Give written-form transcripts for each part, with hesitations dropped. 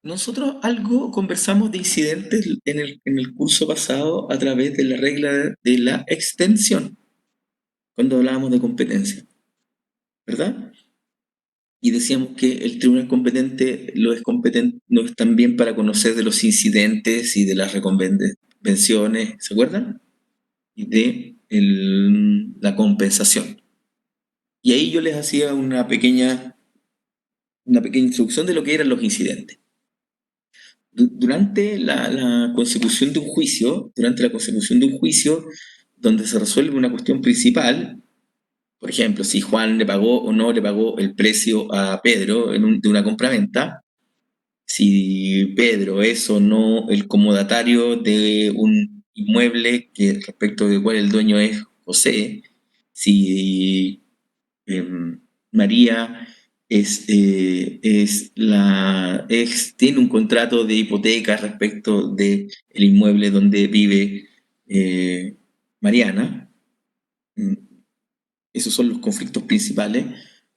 Nosotros algo conversamos de incidentes en el curso pasado a través de la regla de la extensión, cuando hablábamos de competencia, ¿verdad? Y decíamos que el tribunal competente lo es competente, no es también para conocer de los incidentes y de las reconvenciones, ¿se acuerdan? Y de la compensación. Y ahí yo les hacía una pequeña introducción de lo que eran los incidentes. Durante la consecución de un juicio, donde se resuelve una cuestión principal, por ejemplo, si Juan le pagó o no le pagó el precio a Pedro de una compraventa, si Pedro es o no el comodatario de un inmueble respecto del cual el dueño es José, si María tiene un contrato de hipoteca respecto del inmueble donde vive Mariana. Esos son los conflictos principales.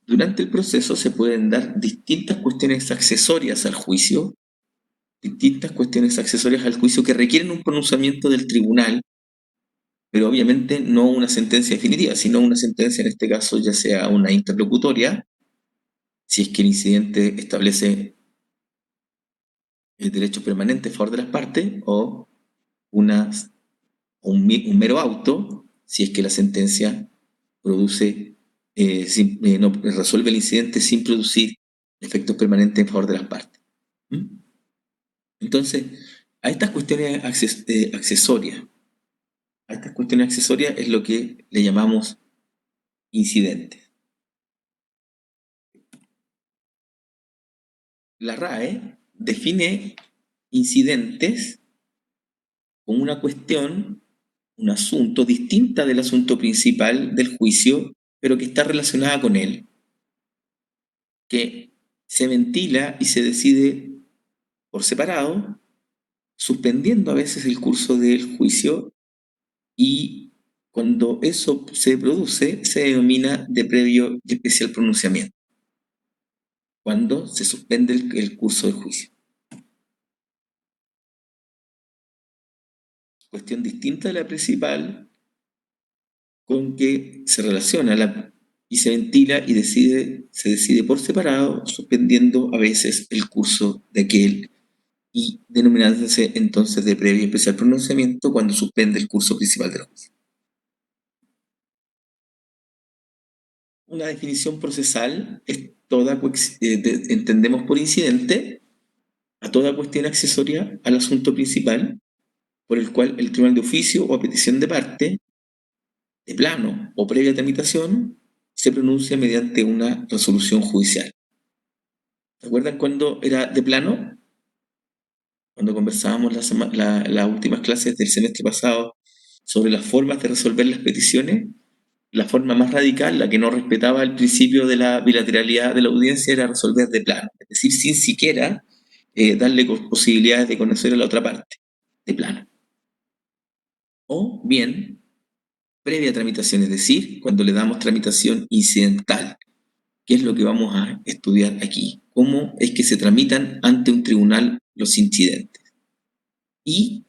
Durante el proceso se pueden dar distintas cuestiones accesorias al juicio, que requieren un pronunciamiento del tribunal, pero obviamente no una sentencia definitiva, sino una sentencia, en este caso, ya sea una interlocutoria, si es que el incidente establece el derecho permanente a favor de las partes, o un mero auto, si es que la sentencia no, resuelve el incidente sin producir efectos permanentes en favor de las partes. ¿Mm? Entonces, a estas cuestiones accesorias, es lo que le llamamos incidentes. La RAE define incidentes como una cuestión, un asunto distinta del asunto principal del juicio, pero que está relacionada con él, que se ventila y se decide por separado, suspendiendo a veces el curso del juicio, y cuando eso se produce se denomina de previo y especial pronunciamiento, cuando se suspende el curso del juicio. Cuestión distinta de la principal, con que se relaciona y se ventila y se decide por separado, suspendiendo a veces el curso de aquel y denominándose entonces de previo y especial pronunciamiento cuando suspende el curso principal del juicio. Una definición procesal es entendemos por incidente a toda cuestión accesoria al asunto principal por el cual el tribunal de oficio o a petición de parte, de plano o previa tramitación, se pronuncia mediante una resolución judicial. ¿Se acuerdan cuando era de plano? Cuando conversábamos las últimas clases del semestre pasado sobre las formas de resolver las peticiones, la forma más radical, la que no respetaba el principio de la bilateralidad de la audiencia, era resolver de plano, es decir, sin siquiera darle posibilidades de conocer a la otra parte, de plano. O bien, previa tramitación, es decir, cuando le damos tramitación incidental, que es lo que vamos a estudiar aquí, cómo es que se tramitan ante un tribunal los incidentes. Y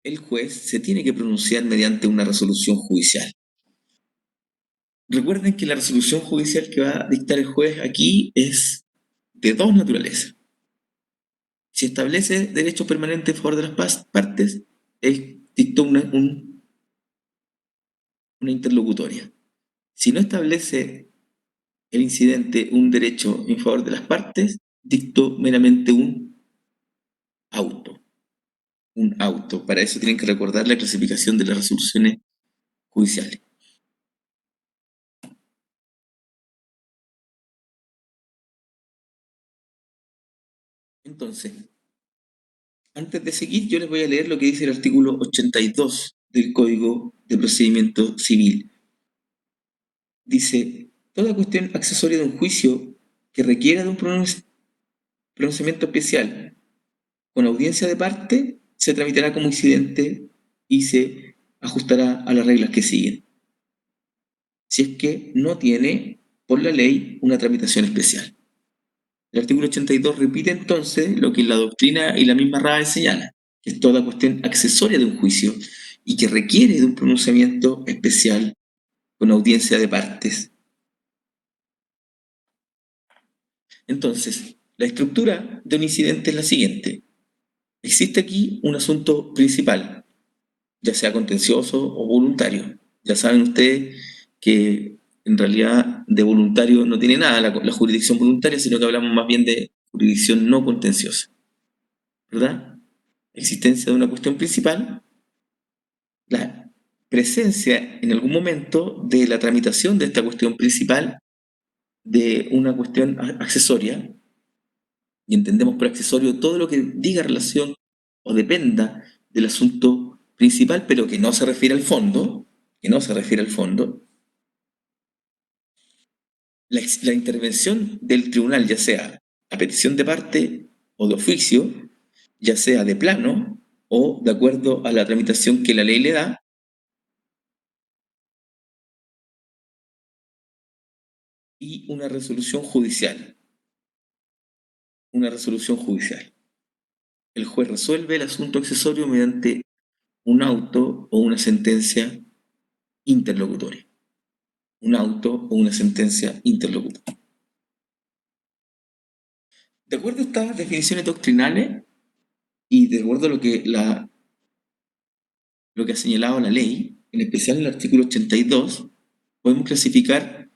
el juez se tiene que pronunciar mediante una resolución judicial. Recuerden que la resolución judicial que va a dictar el juez aquí es de dos naturalezas. Si establece derechos permanentes en favor de las partes, él dictó una interlocutoria. Si no establece el incidente un derecho en favor de las partes, dictó meramente un auto. Un auto. Para eso tienen que recordar la clasificación de las resoluciones judiciales. Entonces, antes de seguir, yo les voy a leer lo que dice el artículo 82 del Código de Procedimiento Civil. Dice, toda cuestión accesoria de un juicio que requiera de un pronunciamiento especial con audiencia de parte se tramitará como incidente y se ajustará a las reglas que siguen, si es que no tiene por la ley una tramitación especial. El artículo 82 repite entonces lo que la doctrina y la misma RAE señala, que es toda cuestión accesoria de un juicio y que requiere de un pronunciamiento especial con audiencia de partes. Entonces, la estructura de un incidente es la siguiente. Existe aquí un asunto principal, ya sea contencioso o voluntario. Ya saben ustedes que en realidad de voluntario no tiene nada la jurisdicción voluntaria, sino que hablamos más bien de jurisdicción no contenciosa, ¿verdad? Existencia de una cuestión principal, la presencia en algún momento de la tramitación de esta cuestión principal de una cuestión accesoria, y entendemos por accesorio todo lo que diga relación o dependa del asunto principal, pero que no se refiere al fondo, que no se refiere al fondo, la intervención del tribunal, ya sea a petición de parte o de oficio, ya sea de plano o de acuerdo a la tramitación que la ley le da, y una resolución judicial. Una resolución judicial. El juez resuelve el asunto accesorio mediante un auto o una sentencia interlocutoria. Un auto o una sentencia interlocutoria. De acuerdo a estas definiciones doctrinales y de acuerdo a lo que ha señalado la ley, en especial en el artículo 82, podemos clasificar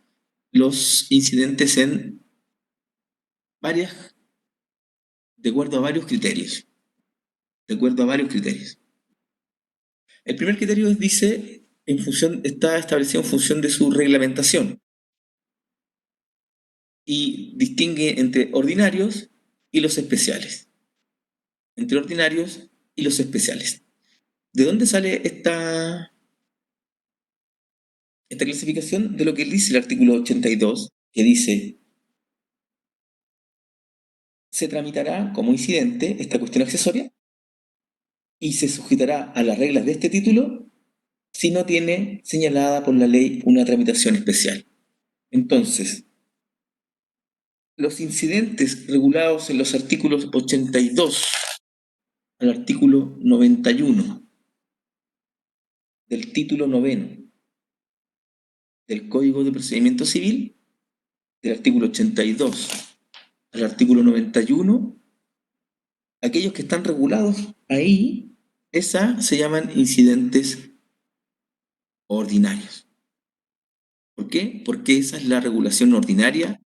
los incidentes en varias, de acuerdo a varios criterios. De acuerdo a varios criterios. El primer criterio dice, está establecido en función de su reglamentación y distingue entre ordinarios y los especiales. Entre ordinarios y los especiales. ¿De dónde sale esta clasificación? De lo que dice el artículo 82, que dice: se tramitará como incidente esta cuestión accesoria y se sujetará a las reglas de este título si no tiene señalada por la ley una tramitación especial. Entonces, los incidentes regulados en los artículos 82 al artículo 91 del título noveno del Código de Procedimiento Civil, del artículo 82 al artículo 91, aquellos que están regulados ahí, se llaman incidentes ordinarios. ¿Por qué? Porque esa es la regulación ordinaria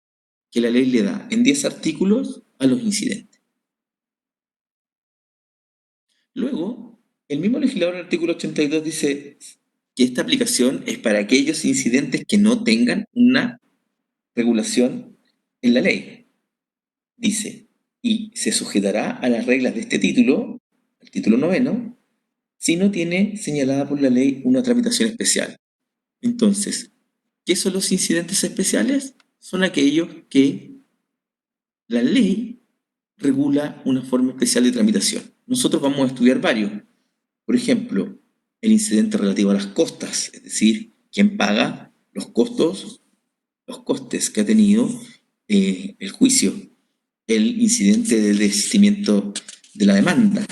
que la ley le da en 10 artículos a los incidentes. Luego, el mismo legislador en el artículo 82 dice que esta aplicación es para aquellos incidentes que no tengan una regulación en la ley. Dice, y se sujetará a las reglas de este título, el título noveno, si no tiene señalada por la ley una tramitación especial. Entonces, ¿qué son los incidentes especiales? Son aquellos que la ley regula una forma especial de tramitación. Nosotros vamos a estudiar varios. Por ejemplo, el incidente relativo a las costas, es decir, quién paga los costes que ha tenido el juicio. El incidente del desistimiento de la demanda,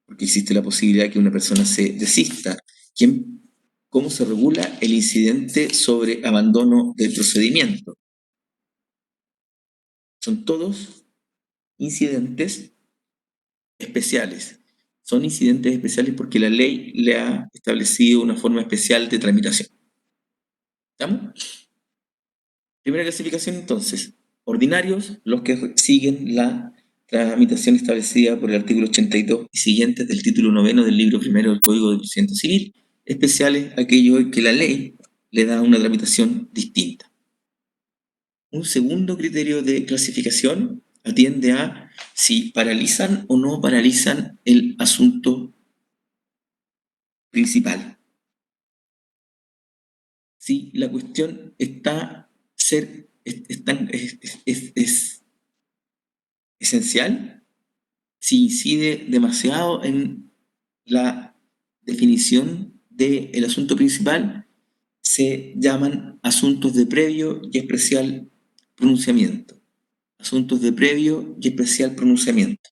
porque existe la posibilidad de que una persona se desista. ¿Cómo se regula el incidente sobre abandono del procedimiento? Son todos incidentes especiales. Son incidentes especiales porque la ley le ha establecido una forma especial de tramitación. ¿Estamos? Primera clasificación entonces. Ordinarios, los que siguen la tramitación establecida por el artículo 82 y siguientes del título noveno del libro primero del Código de Procedimiento Civil. Especiales, aquellos que la ley le da una tramitación distinta. Un segundo criterio de clasificación atiende a si paralizan o no paralizan el asunto principal. Si la cuestión es esencial, si incide demasiado en la definición del asunto principal, se llaman asuntos de previo y especial pronunciamiento. asuntos de previo y especial pronunciamiento.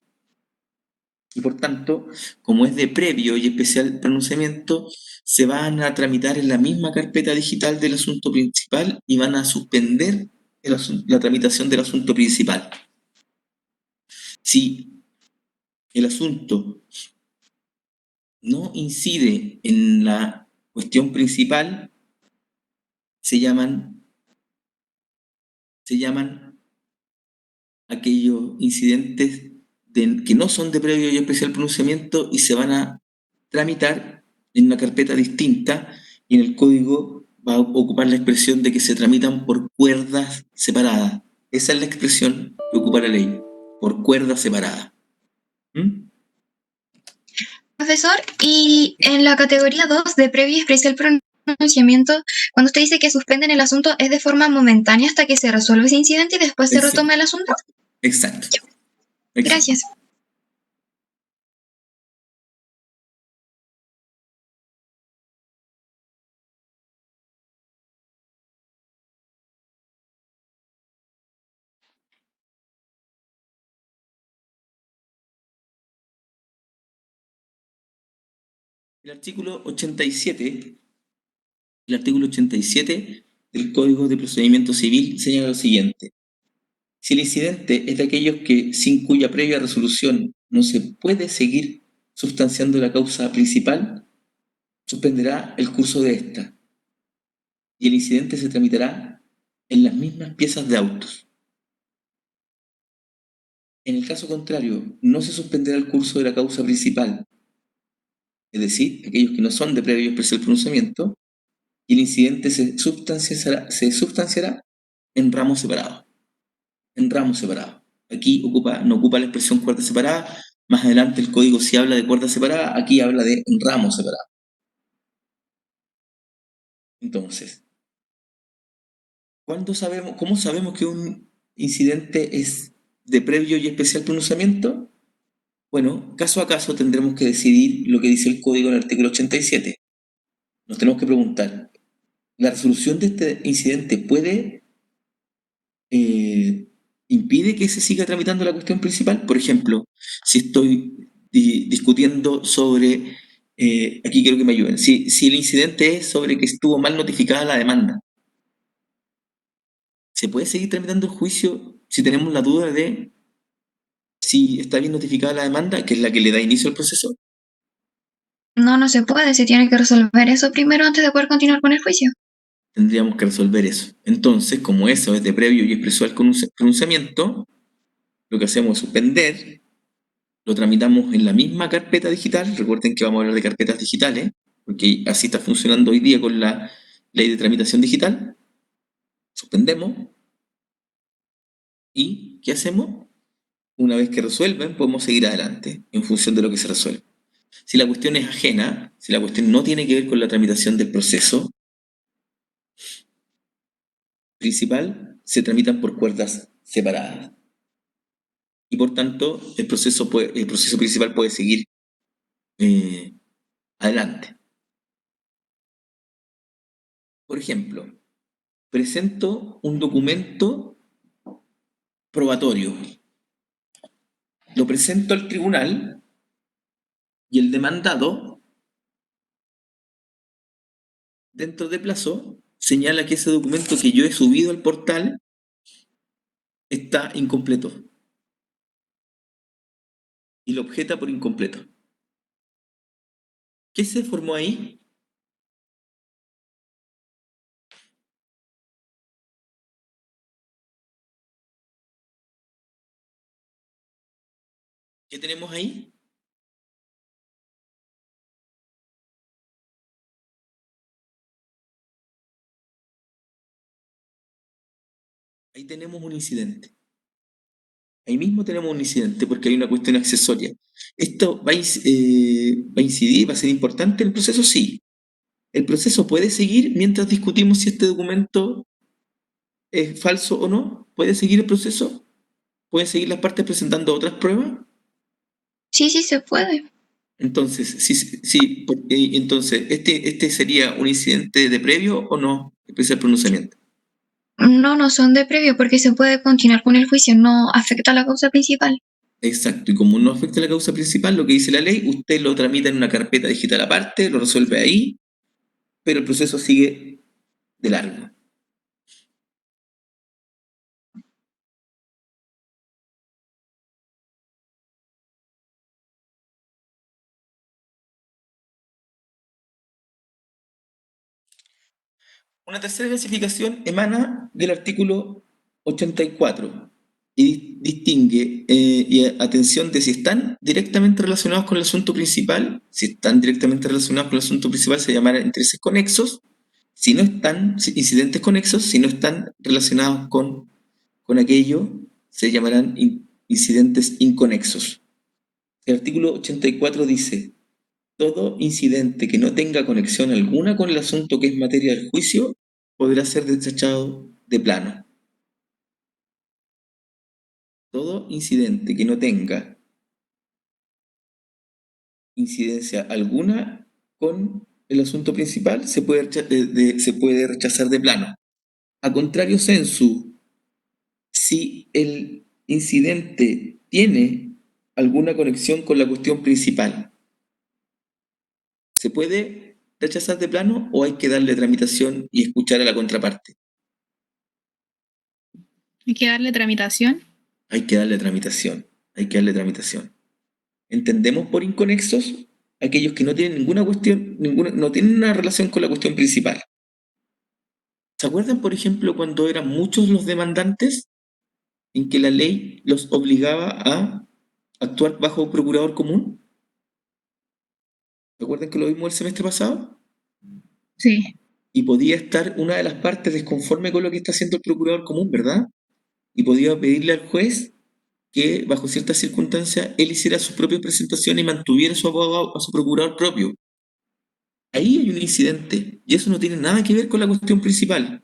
Y por tanto, como es de previo y especial pronunciamiento, se van a tramitar en la misma carpeta digital del asunto principal y van a suspender la tramitación del asunto principal. Si el asunto no incide en la cuestión principal, se llaman aquellos incidentes que no son de previo y especial pronunciamiento y se van a tramitar en una carpeta distinta y en el código va a ocupar la expresión de que se tramitan por cuerdas separadas. Esa es la expresión que ocupa la ley, por cuerdas separadas. ¿Mm? Profesor, y en la categoría 2 de previo y especial pronunciamiento, cuando usted dice que suspenden el asunto, ¿es de forma momentánea hasta que se resuelve ese incidente y después se retoma el asunto? Exacto. Gracias. El artículo 87, el artículo 87 del Código de Procedimiento Civil señala lo siguiente. Si el incidente es de aquellos que, sin cuya previa resolución no se puede seguir sustanciando la causa principal, suspenderá el curso de esta y el incidente se tramitará en las mismas piezas de autos. En el caso contrario, no se suspenderá el curso de la causa principal, es decir, aquellos que no son de previo y especial pronunciamiento, y el incidente se sustanciará en ramos separados. En ramos separados. Aquí no ocupa la expresión cuerda separada, más adelante el código sí habla de cuerda separada, aquí habla de en ramos separados. Entonces, ¿cómo sabemos que un incidente es de previo y especial pronunciamiento? Bueno, caso a caso tendremos que decidir lo que dice el código en el artículo 87. Nos tenemos que preguntar, ¿la resolución de este incidente impide que se siga tramitando la cuestión principal? Por ejemplo, si estoy discutiendo sobre, aquí quiero que me ayuden, si el incidente es sobre que estuvo mal notificada la demanda, ¿se puede seguir tramitando el juicio si tenemos la duda de si está bien notificada la demanda, que es la que le da inicio al proceso? No, no se puede, se tiene que resolver eso primero antes de poder continuar con el juicio. Tendríamos que resolver eso. Entonces, como eso es de previo y especial pronunciamiento, lo que hacemos es suspender, lo tramitamos en la misma carpeta digital. Recuerden que vamos a hablar de carpetas digitales, porque así está funcionando hoy día con la ley de tramitación digital. Suspendemos y ¿qué hacemos? Una vez que resuelven, podemos seguir adelante en función de lo que se resuelve. Si la cuestión es ajena, si la cuestión no tiene que ver con la tramitación del proceso principal, se tramitan por cuerdas separadas. Y por tanto, el proceso principal puede seguir adelante. Por ejemplo, presento un documento probatorio, lo presento al tribunal y el demandado, dentro de plazo, señala que ese documento que yo he subido al portal está incompleto y lo objeta por incompleto. ¿Qué se formó ahí? ¿Qué tenemos ahí? Ahí tenemos un incidente. Ahí mismo tenemos un incidente porque hay una cuestión accesoria. ¿Esto va a incidir, va a ser importante en el proceso? Sí. ¿El proceso puede seguir mientras discutimos si este documento es falso o no? ¿Puede seguir el proceso? ¿Pueden seguir las partes presentando otras pruebas? Sí, sí se puede. Entonces, entonces, ¿este sería un incidente de previo o no? Especial pronunciamiento. No, no son de previo porque se puede continuar con el juicio, no afecta a la causa principal. Exacto, y como no afecta a la causa principal, lo que dice la ley, usted lo tramita en una carpeta digital aparte, lo resuelve ahí, pero el proceso sigue de largo. Una tercera clasificación emana del artículo 84 y distingue, y atención, de si están directamente relacionados con el asunto principal. Si están directamente relacionados con el asunto principal se llamarán intereses conexos. Si no están, incidentes conexos, si no están relacionados con aquello, se llamarán incidentes inconexos. El artículo 84 dice: todo incidente que no tenga conexión alguna con el asunto que es materia del juicio podrá ser desechado de plano. Todo incidente que no tenga incidencia alguna con el asunto principal se puede rechazar de plano. A contrario sensu, si el incidente tiene alguna conexión con la cuestión principal, ¿se puede rechazar de plano o hay que darle tramitación y escuchar a la contraparte? Hay que darle tramitación. Hay que darle tramitación, hay que darle tramitación. Entendemos por inconexos aquellos que no tienen ninguna cuestión, no tienen una relación con la cuestión principal. ¿Se acuerdan, por ejemplo, cuando eran muchos los demandantes en que la ley los obligaba a actuar bajo procurador común? ¿Recuerdan que lo vimos el semestre pasado? Sí. Y podía estar una de las partes desconforme con lo que está haciendo el procurador común, ¿verdad? Y podía pedirle al juez que, bajo ciertas circunstancias, él hiciera su propia presentación y mantuviera a su abogado, a su procurador propio. Ahí hay un incidente, y eso no tiene nada que ver con la cuestión principal,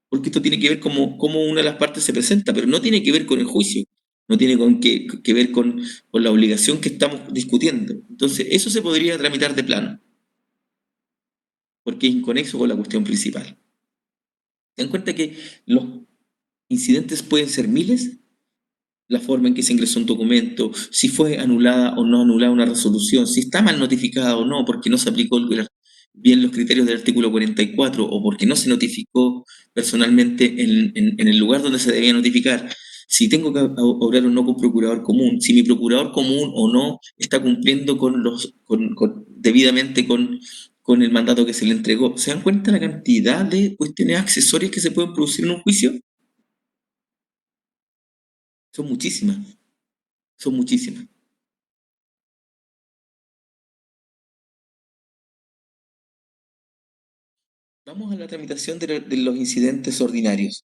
porque esto tiene que ver cómo una de las partes se presenta, pero no tiene que ver con el juicio, no tiene que ver con la obligación que estamos discutiendo. Entonces, eso se podría tramitar de plano, porque es inconexo con la cuestión principal. Ten en cuenta que los incidentes pueden ser miles: la forma en que se ingresó un documento, si fue anulada o no anulada una resolución, si está mal notificada o no, porque no se aplicó bien los criterios del artículo 44 o porque no se notificó personalmente en el lugar donde se debía notificar, si tengo que obrar o no con procurador común, si mi procurador común o no está cumpliendo debidamente con el mandato que se le entregó. ¿Se dan cuenta la cantidad de cuestiones accesorias que se pueden producir en un juicio? Son muchísimas, son muchísimas. Vamos a la tramitación de los incidentes ordinarios.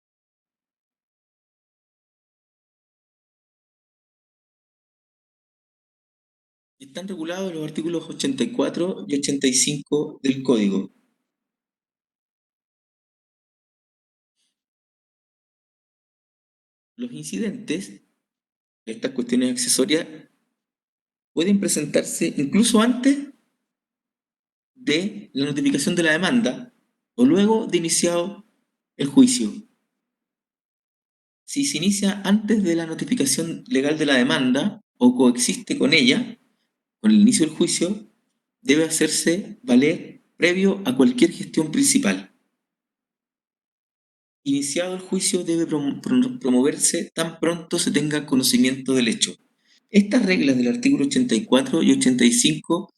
Están regulados en los artículos 84 y 85 del Código. Los incidentes, estas cuestiones accesorias, pueden presentarse incluso antes de la notificación de la demanda o luego de iniciado el juicio. Si se inicia antes de la notificación legal de la demanda o coexiste con ella, con el inicio del juicio, debe hacerse valer previo a cualquier gestión principal. Iniciado el juicio debe promoverse tan pronto se tenga conocimiento del hecho. Estas reglas del artículo 84 y 85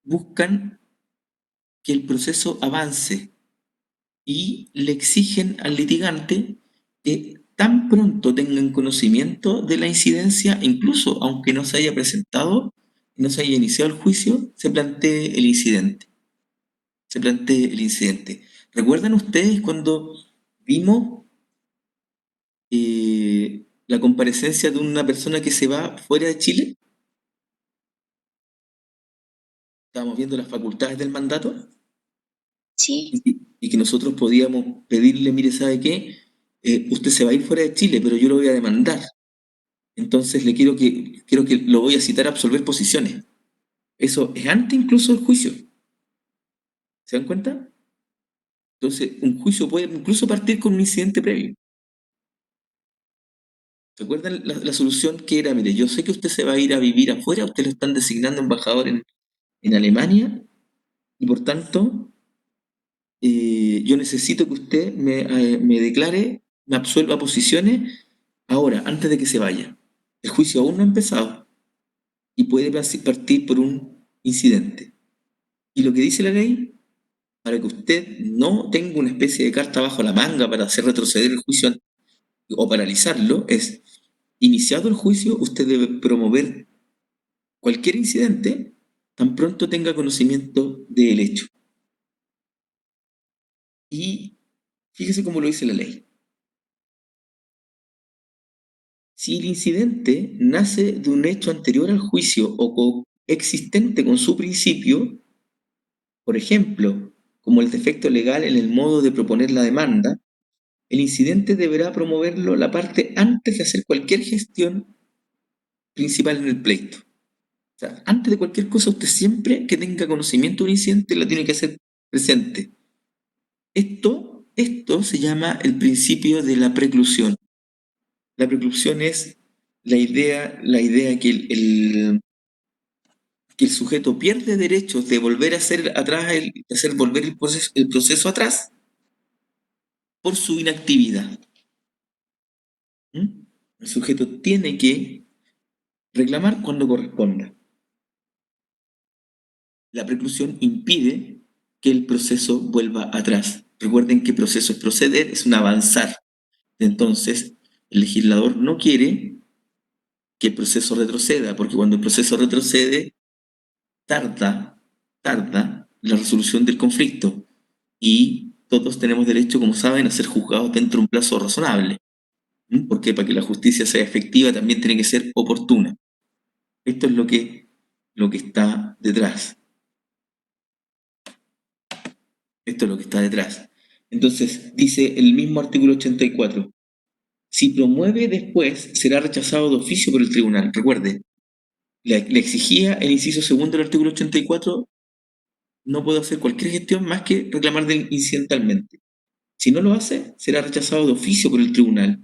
buscan que el proceso avance y le exigen al litigante que tan pronto tengan conocimiento de la incidencia, incluso aunque no se haya presentado, no se haya iniciado el juicio, se plantee el incidente. ¿Recuerdan ustedes cuando vimos la comparecencia de una persona que se va fuera de Chile? Estábamos viendo las facultades del mandato Sí. y que nosotros podíamos pedirle: mire, ¿sabe qué? Usted se va a ir fuera de Chile, pero yo lo voy a demandar. Entonces quiero que lo voy a citar a absolver posiciones. Eso es antes incluso del juicio. ¿Se dan cuenta? Entonces, un juicio puede incluso partir con un incidente previo. ¿Recuerdan la solución que era? Mire, yo sé que usted se va a ir a vivir afuera, usted lo están designando embajador en Alemania, y por tanto, yo necesito que usted me declare, me absuelva posiciones ahora, antes de que se vaya. El juicio aún no ha empezado y puede partir por un incidente. Y lo que dice la ley, para que usted no tenga una especie de carta bajo la manga para hacer retroceder el juicio o paralizarlo, es, iniciado el juicio, usted debe promover cualquier incidente tan pronto tenga conocimiento del hecho. Y fíjese cómo lo dice la ley. Si el incidente nace de un hecho anterior al juicio o coexistente con su principio, por ejemplo, como el defecto legal en el modo de proponer la demanda, el incidente deberá promoverlo la parte antes de hacer cualquier gestión principal en el pleito. O sea, antes de cualquier cosa, usted siempre que tenga conocimiento de un incidente lo tiene que hacer presente. Esto se llama el principio de la preclusión. La preclusión es la idea que que el sujeto pierde derechos de volver a hacer atrás, hacer volver el proceso atrás por su inactividad. ¿Mm? El sujeto tiene que reclamar cuando corresponda. La preclusión impide que el proceso vuelva atrás. Recuerden que proceso es proceder, es un avanzar. Entonces, el legislador no quiere que el proceso retroceda, porque cuando el proceso retrocede, tarda la resolución del conflicto. Y todos tenemos derecho, como saben, a ser juzgados dentro de un plazo razonable. Porque para que la justicia sea efectiva también tiene que ser oportuna. Esto es lo que está detrás. Esto es lo que está detrás. Entonces, dice el mismo artículo 84. Si promueve después, será rechazado de oficio por el tribunal. Recuerde, le exigía el inciso segundo del artículo 84, no puedo hacer cualquier gestión más que reclamar incidentalmente. Si no lo hace, será rechazado de oficio por el tribunal,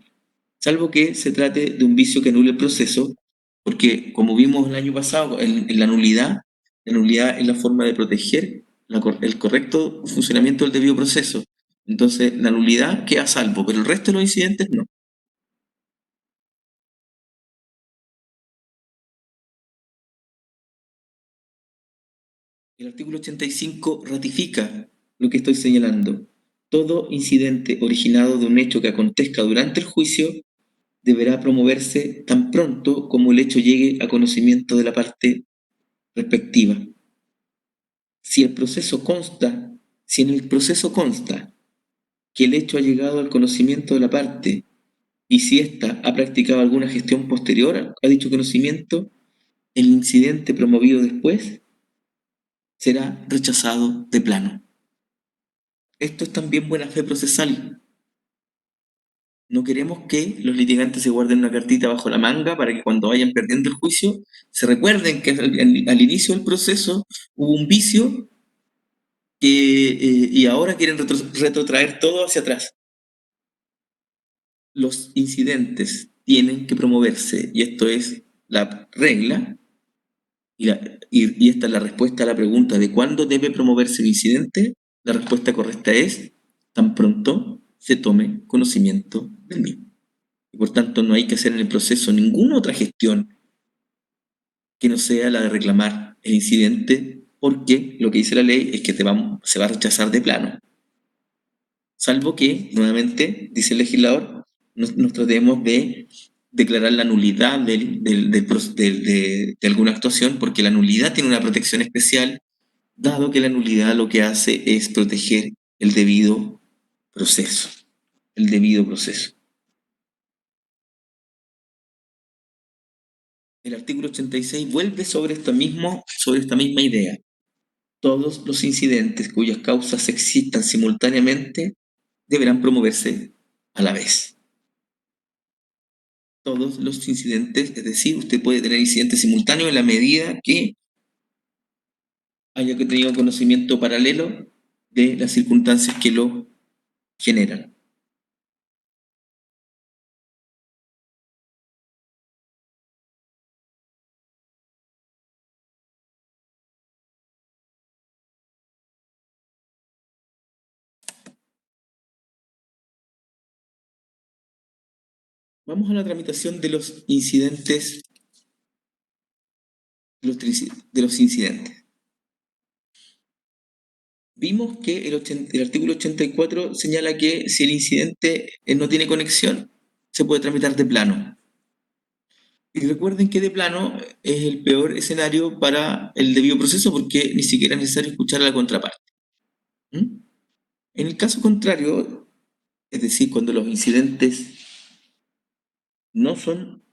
salvo que se trate de un vicio que anule el proceso, porque como vimos el año pasado, en la nulidad es la forma de proteger el correcto funcionamiento del debido proceso. Entonces, la nulidad queda a salvo, pero el resto de los incidentes no. El artículo 85 ratifica lo que estoy señalando. Todo incidente originado de un hecho que acontezca durante el juicio deberá promoverse tan pronto como el hecho llegue a conocimiento de la parte respectiva. Si en el proceso consta que el hecho ha llegado al conocimiento de la parte y si ésta ha practicado alguna gestión posterior a dicho conocimiento, el incidente promovido después será rechazado de plano. Esto es también buena fe procesal. No queremos que los litigantes se guarden una cartita bajo la manga para que cuando vayan perdiendo el juicio se recuerden que al inicio del proceso hubo un vicio y ahora quieren retrotraer todo hacia atrás. Los incidentes tienen que promoverse y esto es la regla y esta es la respuesta a la pregunta de cuándo debe promoverse el incidente. La respuesta correcta es tan pronto se tome conocimiento del mismo. Y por tanto no hay que hacer en el proceso ninguna otra gestión que no sea la de reclamar el incidente, porque lo que dice la ley es que se va a rechazar de plano. Salvo que, nuevamente, dice el legislador, nos tratemos de declarar la nulidad de alguna actuación, porque la nulidad tiene una protección especial, dado que la nulidad lo que hace es proteger el debido proceso. El debido proceso. El artículo 86 vuelve sobre esta misma idea. Todos los incidentes cuyas causas existan simultáneamente deberán promoverse a la vez. Todos los incidentes, es decir, usted puede tener incidentes simultáneos en la medida que haya tenido conocimiento paralelo de las circunstancias que lo generan. Vamos a la tramitación de los incidentes. De los incidentes. Vimos que el artículo 84 señala que si el incidente no tiene conexión, se puede tramitar de plano. Y recuerden que de plano es el peor escenario para el debido proceso porque ni siquiera es necesario escuchar a la contraparte. ¿Mm? En el caso contrario, es decir, cuando los incidentes no son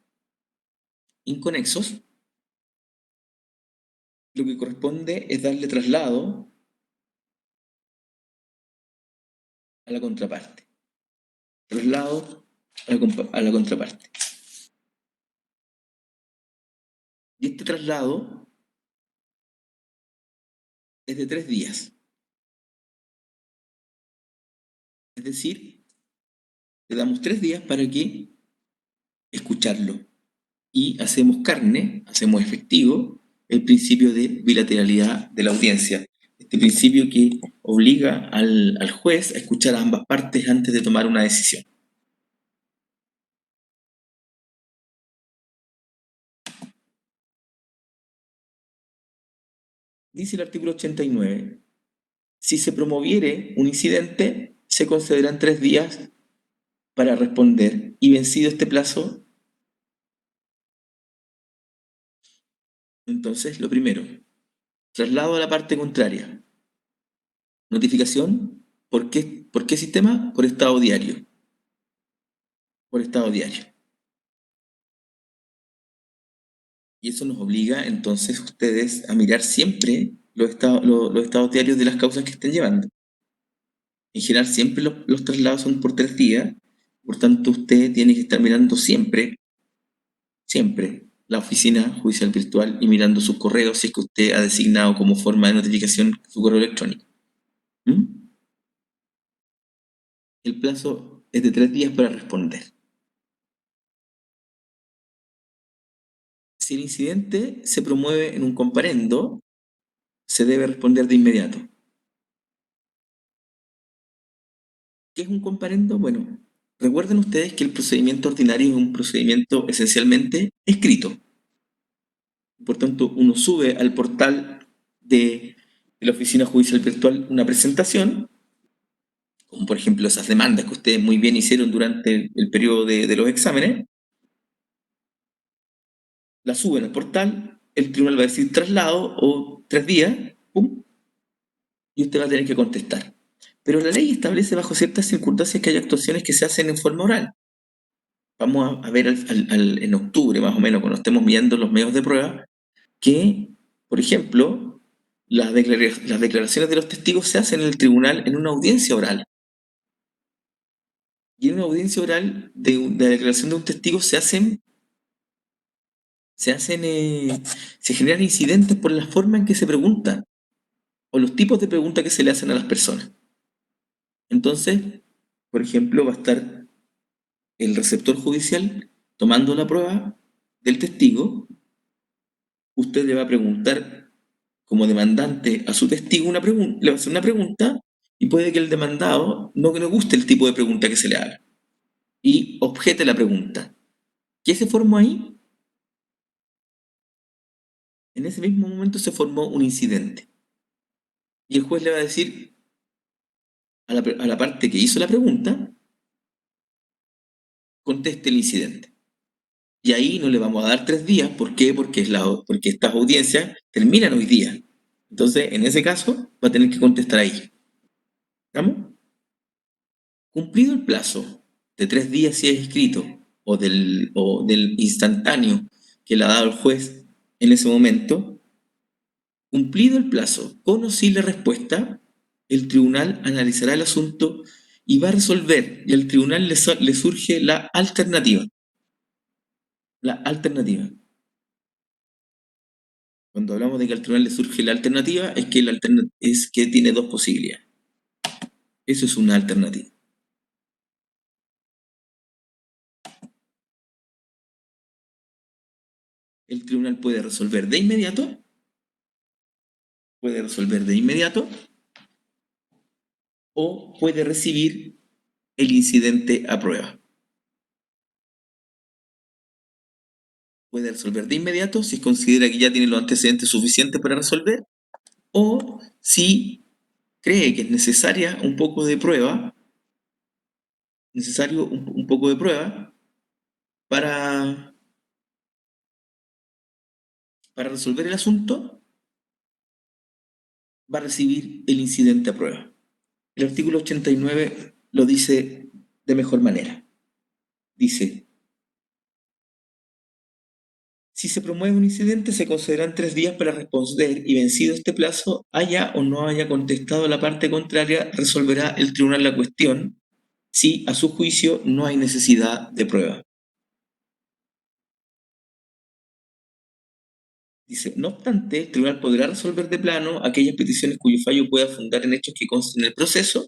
inconexos, lo que corresponde es darle traslado a la contraparte. Traslado a la contraparte. Y este traslado es de 3 días. Es decir, le damos 3 días para que escucharlo. Y hacemos carne, hacemos efectivo el principio de bilateralidad de la audiencia. Este principio que obliga al juez a escuchar a ambas partes antes de tomar una decisión. Dice el artículo 89, si se promoviere un incidente, se concederán 3 días para responder y vencido este plazo, entonces lo primero, traslado a la parte contraria. Notificación, ¿por qué sistema? Por estado diario. Por estado diario. Y eso nos obliga entonces ustedes a mirar siempre los estados diarios de las causas que estén llevando. En general siempre los traslados son por 3 días, por tanto usted tiene que estar mirando siempre la oficina judicial virtual y mirando sus correos si es que usted ha designado como forma de notificación su correo electrónico. ¿Mm? El plazo es de 3 días para responder. Si el incidente se promueve en un comparendo, se debe responder de inmediato. ¿Qué es un comparendo? Bueno, recuerden ustedes que el procedimiento ordinario es un procedimiento esencialmente escrito. Por tanto, uno sube al portal de la oficina judicial virtual una presentación, como por ejemplo esas demandas que ustedes muy bien hicieron durante el periodo de los exámenes, la suben al portal, el tribunal va a decir traslado o 3 días, ¡pum!, y usted va a tener que contestar. Pero la ley establece bajo ciertas circunstancias que hay actuaciones que se hacen en forma oral. Vamos a ver en octubre, más o menos, cuando estemos viendo los medios de prueba, que, por ejemplo, las declaraciones de los testigos se hacen en el tribunal en una audiencia oral. Y en una audiencia oral de la declaración de un testigo se generan incidentes por la forma en que se pregunta o los tipos de preguntas que se le hacen a las personas. Entonces, por ejemplo, va a estar el receptor judicial tomando la prueba del testigo. Usted le va a preguntar como demandante a su testigo le va a hacer una pregunta y puede que el demandado no le guste el tipo de pregunta que se le haga y objete la pregunta. ¿Qué se formó ahí? En ese mismo momento se formó un incidente. Y el juez le va a decir a la parte que hizo la pregunta, conteste el incidente. Y ahí no le vamos a dar 3 días. ¿Por qué? Porque estas audiencias terminan hoy día. Entonces, en ese caso, va a tener que contestar ahí. ¿Estamos? Cumplido el plazo de 3 días si es escrito, o del instantáneo que le ha dado el juez en ese momento, cumplido el plazo, con o sin la respuesta, el tribunal analizará el asunto y va a resolver, y al tribunal le surge la alternativa. La alternativa. Cuando hablamos de que al tribunal le surge la alternativa, es que tiene 2 posibilidades. Eso es una alternativa. El tribunal puede resolver de inmediato, o puede recibir el incidente a prueba. Puede resolver de inmediato si considera que ya tiene los antecedentes suficientes para resolver, o si cree que es necesaria un poco de prueba, un poco de prueba para resolver el asunto, va a recibir el incidente a prueba. El artículo 89 lo dice de mejor manera. Dice: si se promueve un incidente, se concederán 3 días para responder y, vencido este plazo, haya o no haya contestado la parte contraria, resolverá el tribunal la cuestión si, a su juicio, no hay necesidad de prueba. Dice: no obstante, el tribunal podrá resolver de plano aquellas peticiones cuyo fallo pueda fundar en hechos que consten en el proceso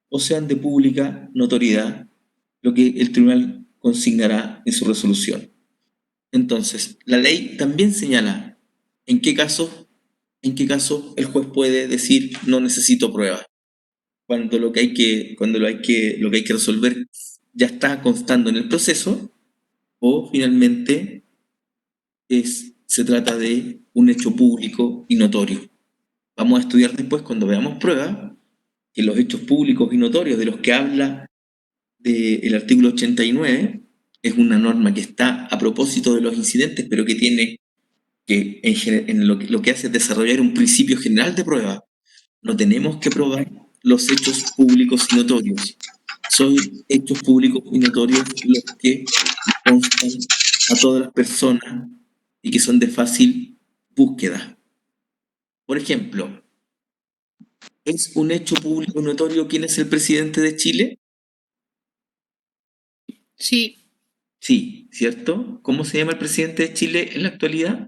o sean de pública notoriedad, lo que el tribunal consignará en su resolución. Entonces, la ley también señala en qué caso el juez puede decir no necesito pruebas, cuando lo que hay que resolver ya está constando en el proceso, o finalmente se trata de un hecho público y notorio. Vamos a estudiar después, cuando veamos pruebas, que los hechos públicos y notorios de los que habla el artículo 89 es una norma que está a propósito de los incidentes, pero que tiene que lo que hace es desarrollar un principio general de prueba. No tenemos que probar los hechos públicos y notorios. Son hechos públicos y notorios los que constan a todas las personas y que son de fácil búsqueda. Por ejemplo, ¿es un hecho público y notorio quién es el presidente de Chile? Sí. Sí, ¿cierto? ¿Cómo se llama el presidente de Chile en la actualidad?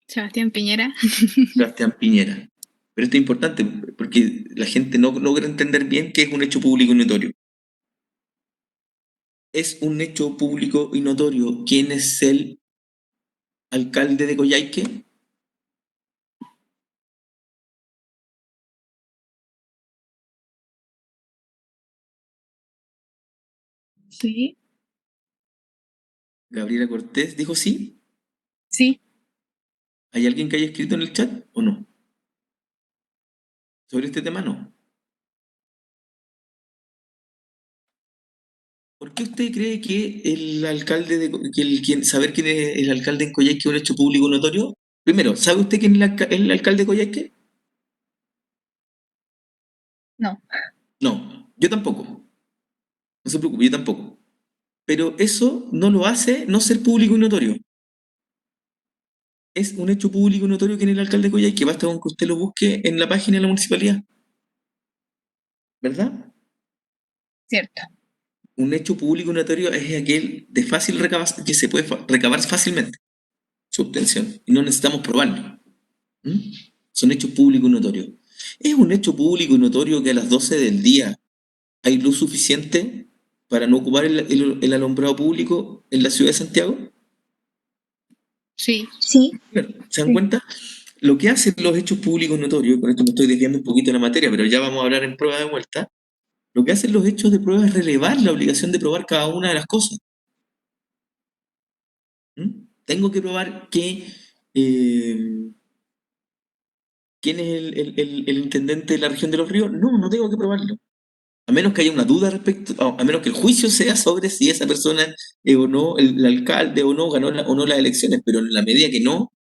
Sebastián Piñera. Sebastián Piñera. Pero esto es importante porque la gente no logra entender bien qué es un hecho público y notorio. ¿Es un hecho público y notorio quién es el alcalde de Coyhaique? Sí. Gabriela Cortés dijo sí. Sí. ¿Hay alguien que haya escrito en el chat o no? Sobre este tema no. ¿Por qué usted cree que el alcalde saber quién es el alcalde en Coyhaique es un hecho público y notorio? Primero, ¿sabe usted quién es el alcalde de Coyhaique? No. No, yo tampoco. No se preocupe, yo tampoco. Pero eso no lo hace no ser público y notorio. Es un hecho público y notorio quién es el alcalde de Coyhaique, basta con que usted lo busque en la página de la municipalidad. ¿Verdad? Cierto. Un hecho público y notorio es aquel de fácil que se puede recabar fácilmente su obtención y no necesitamos probarlo. ¿Mm? Son hechos públicos y notorios. ¿Es un hecho público y notorio que a las 12 del día hay luz suficiente para no ocupar el alumbrado público en la ciudad de Santiago? Sí. Sí. Bueno, ¿se dan Sí. cuenta? Lo que hacen los hechos públicos notorios, con esto me estoy desviando un poquito de la materia, pero ya vamos a hablar en prueba de vuelta. Lo que hacen los hechos de prueba es relevar la obligación de probar cada una de las cosas. ¿Mm? Tengo que probar quién es el intendente de la región de los ríos. No, no tengo que probarlo. A menos que haya una duda respecto, a menos que el juicio sea sobre si esa persona o no, el alcalde o no ganó o no las elecciones, pero en la medida que no,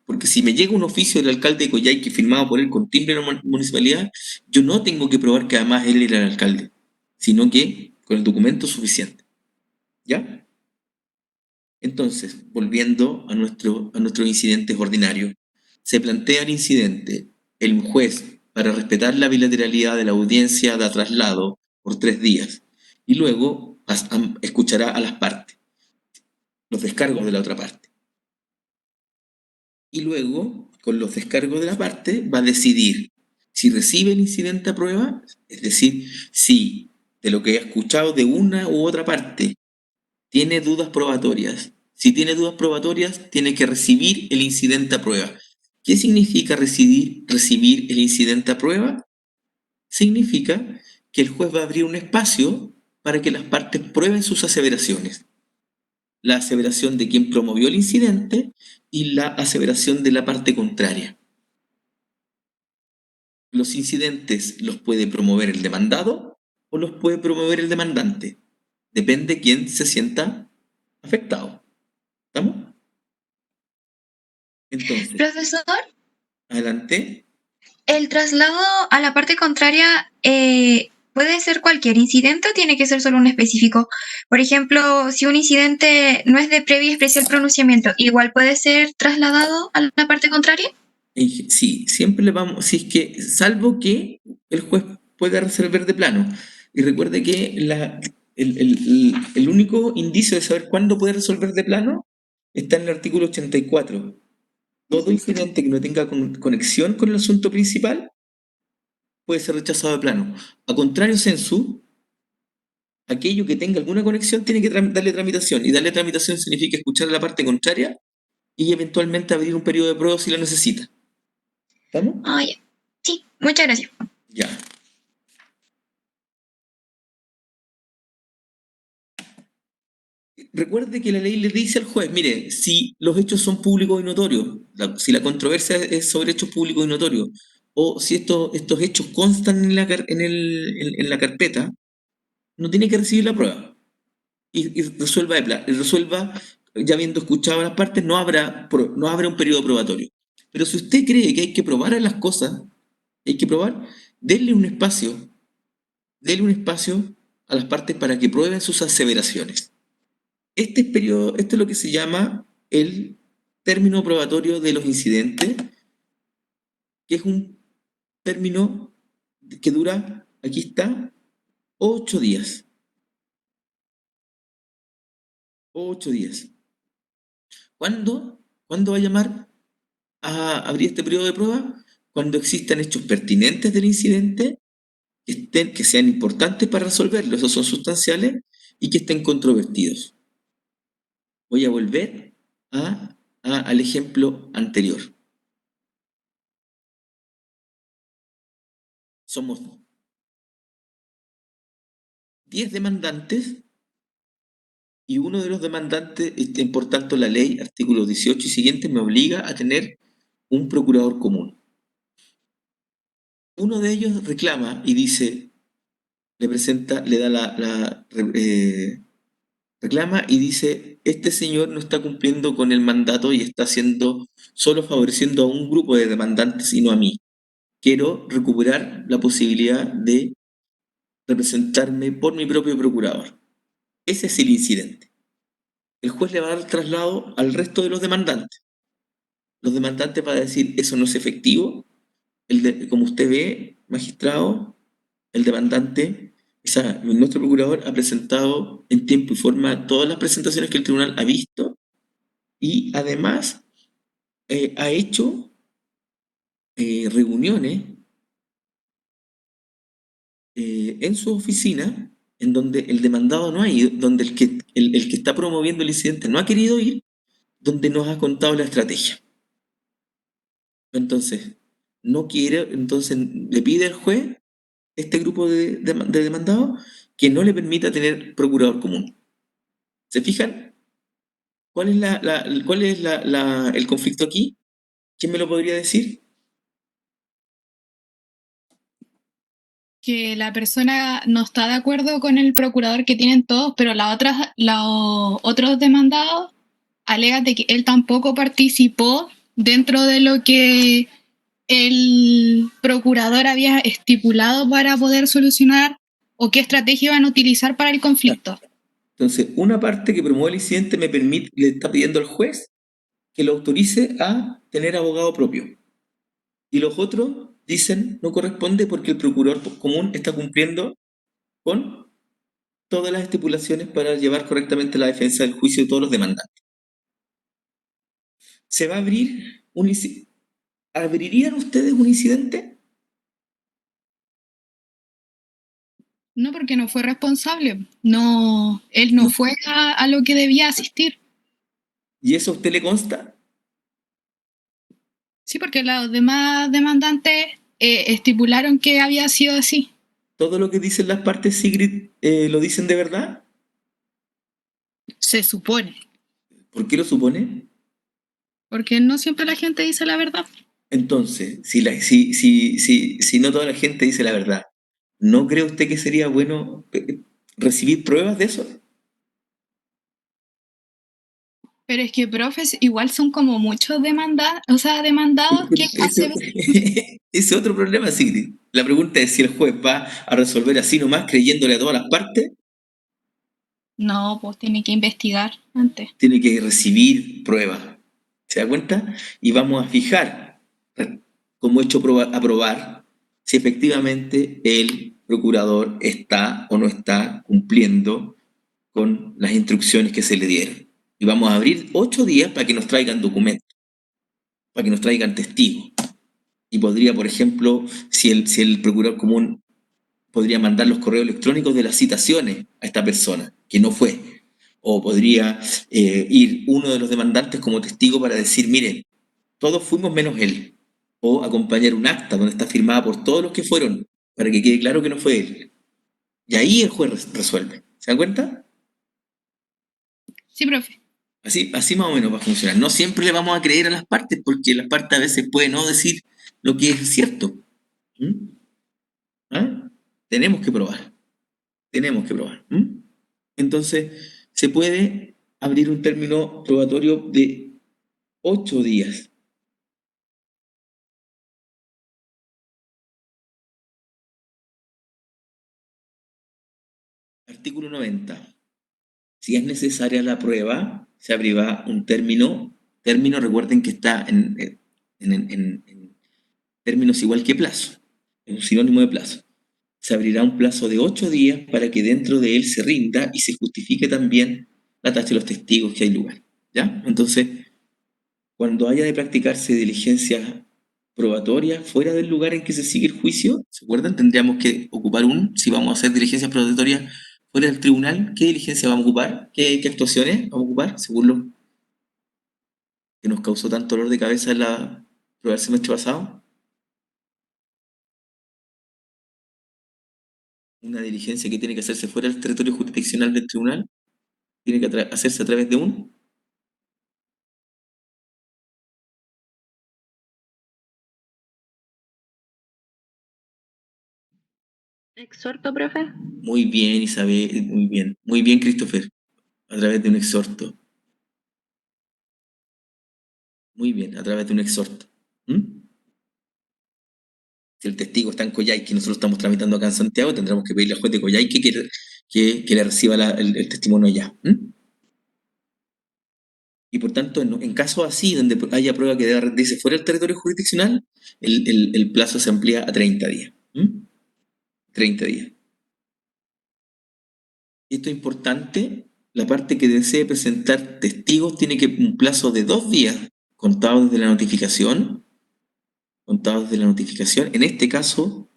porque si me llega un oficio del alcalde de Coyhaique firmado por él con timbre de la municipalidad, yo no tengo que probar que además él era el alcalde, sino que con el documento suficiente. ¿Ya? Entonces, volviendo a nuestros incidentes ordinarios, se plantea el incidente, el juez, para respetar la bilateralidad de la audiencia, da traslado por 3 días y luego escuchará a las partes, los descargos de la otra parte. y luego, con los descargos de la parte, va a decidir si recibe el incidente a prueba, es decir, si de lo que haya escuchado de una u otra parte tiene dudas probatorias. Si tiene dudas probatorias, tiene que recibir el incidente a prueba. ¿Qué significa recibir el incidente a prueba? Significa que el juez va a abrir un espacio para que las partes prueben sus aseveraciones. La aseveración de quien promovió el incidente y la aseveración de la parte contraria. Los incidentes los puede promover el demandado o los puede promover el demandante. Depende quién se sienta afectado. ¿Estamos? Entonces, Profesor, adelante. ¿el traslado a la parte contraria puede ser cualquier incidente o tiene que ser solo un específico? Por ejemplo, si un incidente no es de previo y especial pronunciamiento, ¿igual puede ser trasladado a la parte contraria? Sí, siempre le vamos, si es que, salvo que el juez pueda resolver de plano. Y recuerde que el único indicio de saber cuándo puede resolver de plano está en el artículo 84. Todo incidente que no tenga conexión con el asunto principal puede ser rechazado de plano. A contrario, sensu, aquello que tenga alguna conexión tiene que darle tramitación. Y darle tramitación significa escuchar a la parte contraria y eventualmente abrir un periodo de prueba si lo necesita. ¿Estamos? Ah, ya. Sí, muchas gracias. Ya. Recuerde que la ley le dice al juez, mire, si los hechos son públicos y notorios, si la controversia es sobre hechos públicos y notorios, o si estos hechos constan en la carpeta, no tiene que recibir la prueba. Y resuelva, ya habiendo escuchado las partes, no habrá un periodo probatorio. Pero si usted cree que hay que probar a las cosas, hay que probar, denle un espacio a las partes para que prueben sus aseveraciones. Esto es lo que se llama el término probatorio de los incidentes, que es un término que dura, aquí está, 8 días. 8 días. ¿Cuándo va a llamar a abrir este periodo de prueba? Cuando existan hechos pertinentes del incidente, que sean importantes para resolverlo, esos son sustanciales, y que estén controvertidos. Voy a volver al ejemplo anterior. Somos 10 demandantes y uno de los demandantes, por tanto la ley, artículo 18 y siguiente, me obliga a tener un procurador común. Uno de ellos reclama y dice, reclama y dice, este señor no está cumpliendo con el mandato y está solo favoreciendo a un grupo de demandantes y no a mí. Quiero recuperar la posibilidad de representarme por mi propio procurador. Ese es el incidente. El juez le va a dar traslado al resto de los demandantes. Los demandantes van a decir, eso no es efectivo. Como usted ve, magistrado, el demandante, nuestro procurador ha presentado en tiempo y forma todas las presentaciones que el tribunal ha visto y además ha hecho reuniones en su oficina en donde el demandado no ha ido, donde el que está promoviendo el incidente no ha querido ir, donde nos ha contado la estrategia. Entonces, no quiere, entonces le pide al juez, este grupo de demandados, que no le permita tener procurador común. ¿Se fijan? ¿Cuál es el conflicto aquí? ¿Quién me lo podría decir? Que la persona no está de acuerdo con el procurador que tienen todos, pero los otros demandados alegan de que él tampoco participó dentro de lo que el procurador había estipulado para poder solucionar o qué estrategia iban a utilizar para el conflicto. Entonces, una parte que promueve el incidente le está pidiendo al juez que lo autorice a tener abogado propio. Y los otros dicen no corresponde porque el procurador común está cumpliendo con todas las estipulaciones para llevar correctamente la defensa del juicio de todos los demandantes. Se va a abrir ¿Abrirían ustedes un incidente? No, porque no fue responsable. No, él no fue a lo que debía asistir. ¿Y eso a usted le consta? Sí, porque los demás demandantes estipularon que había sido así. ¿Todo lo que dicen las partes, Sigrid, lo dicen de verdad? Se supone. ¿Por qué lo supone? Porque no siempre la gente dice la verdad. Entonces, si no toda la gente dice la verdad, ¿no cree usted que sería bueno recibir pruebas de eso? Pero es que profes igual son como muchos demandados que Ese, ese otro problema, Sigrid. La pregunta es si el juez va a resolver así nomás, creyéndole a todas las partes, no, pues tiene que investigar antes. tiene que recibir pruebas. ¿Se da cuenta? Y vamos a fijar, como hecho a probar, si efectivamente el procurador está o no está cumpliendo con las instrucciones que se le dieron. Y vamos a abrir 8 días para que nos traigan documentos, para que nos traigan testigos. Y podría, por ejemplo, si el procurador común podría mandar los correos electrónicos de las citaciones a esta persona, que no fue. O podría ir uno de los demandantes como testigo para decir, mire, todos fuimos menos él. O acompañar un acta donde está firmada por todos los que fueron, para que quede claro que no fue él. Y ahí el juez resuelve. ¿Se dan cuenta? Sí, profe. Así más o menos va a funcionar. No siempre le vamos a creer a las partes, porque las partes a veces pueden no decir lo que es cierto. ¿Mm? ¿Ah? Tenemos que probar. Tenemos que probar. ¿Mm? Entonces, se puede abrir un término probatorio de 8 días. Artículo 90. Si es necesaria la prueba, se abrirá un término, recuerden que está en términos igual que plazo, es un sinónimo de plazo. Se abrirá un plazo de 8 días para que dentro de él se rinda y se justifique también la tasa de los testigos que hay lugar. ¿Ya? Entonces, cuando haya de practicarse diligencias probatorias fuera del lugar en que se sigue el juicio, ¿se acuerdan? Tendríamos que ocupar si vamos a hacer diligencias probatorias fuera del tribunal, ¿qué diligencia vamos a ocupar? ¿Qué actuaciones vamos a ocupar? Según lo que nos causó tanto dolor de cabeza en la prueba del semestre pasado. Una diligencia que tiene que hacerse fuera del territorio jurisdiccional del tribunal, tiene que hacerse a través de un... Exhorto, profe. Muy bien, Isabel, muy bien. Muy bien, Christopher, a través de un exhorto. Muy bien, a través de un exhorto. ¿Mm? Si el testigo está en Coyhaique y nosotros estamos tramitando acá en Santiago, tendremos que pedirle al juez de Coyhaique que le reciba el testimonio allá. ¿Mm? Y por tanto, en casos así, donde haya prueba que deba rendirse fuera del territorio jurisdiccional, el plazo se amplía a 30 días. ¿Mm? 30 días. Esto es importante, la parte que desee presentar testigos tiene que un plazo de 2 días contados desde la notificación. Contados desde la notificación. En este caso,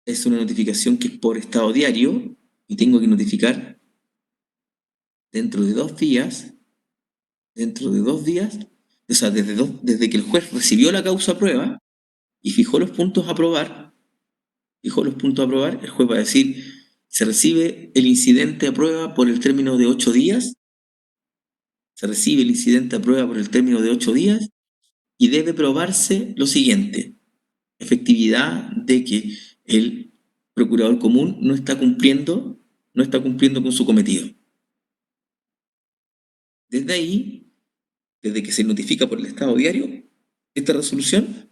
es una notificación que es por estado diario y tengo que notificar dentro de 2 días, o sea, desde que el juez recibió la causa a prueba y fijó los puntos a probar, el juez va a decir, se recibe el incidente a prueba por el término de 8 días, se recibe el incidente a prueba por el término de 8 días y debe probarse lo siguiente, efectividad de que el procurador común no está cumpliendo con su cometido. Desde ahí, desde que se notifica por el Estado diario, esta resolución,